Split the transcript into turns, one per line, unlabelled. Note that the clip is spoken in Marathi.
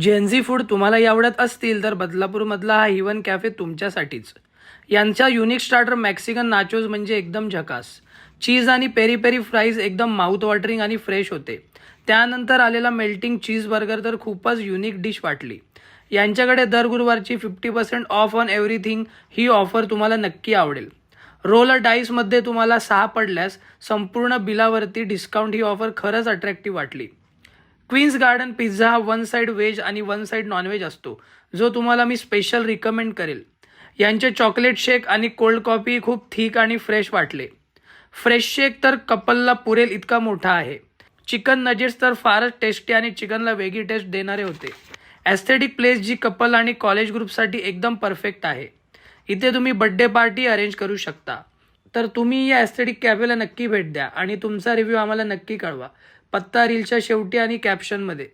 जेनझी फूड तुम्हालाही आवडत असतील तर बदलापूरमधला हा इव्हन कॅफे तुमच्यासाठीच. यांचा युनिक स्टार्टर मेक्सिकन नाचोज म्हणजे एकदम झकास. चीज आणि पेरी पेरी फ्राईज एकदम माउथ वॉटरिंग आणि फ्रेश होते. त्यानंतर आलेला मेल्टिंग चीज बर्गर तर खूपच युनिक डिश वाटली. यांच्याकडे दर गुरुवारची 50% of on everything he offer तुम्हाला नक्की आवडेल. रोल डाईसमध्ये तुम्हाला 6 पडल्यास संपूर्ण बिलावरती डिस्काउंट ही ऑफर खरंच अट्रॅक्टिव्ह वाटली. क्वीन्स गार्डन पिझ्झा हा वन साईड व्हेज आणि वन साईड नॉनव्हेज असतो, जो तुम्हाला मी स्पेशल रिकमेंड करेल. यांचे चॉकलेट शेक आणि कोल्ड कॉफी खूप थिक आणि फ्रेश वाटले. फ्रेश शेक तर कपलला पुरेल इतका मोठा आहे. चिकन नजेट्स तर फारच टेस्टी आणि चिकनला वेगळी टेस्ट देणारे होते. ॲस्थेटिक प्लेस जी कपल आणि कॉलेज ग्रुपसाठी एकदम परफेक्ट आहे. इथे तुम्ही बड्डे पार्टी अरेंज करू शकता. तर तुम्ही या ॲस्थेटिक कॅफेला नक्की भेट द्या आणि तुमचा रिव्ह्यू आम्हाला नक्की कळवा. पत्ता रीलच्या शेवटी आणि कॅप्शनमध्ये.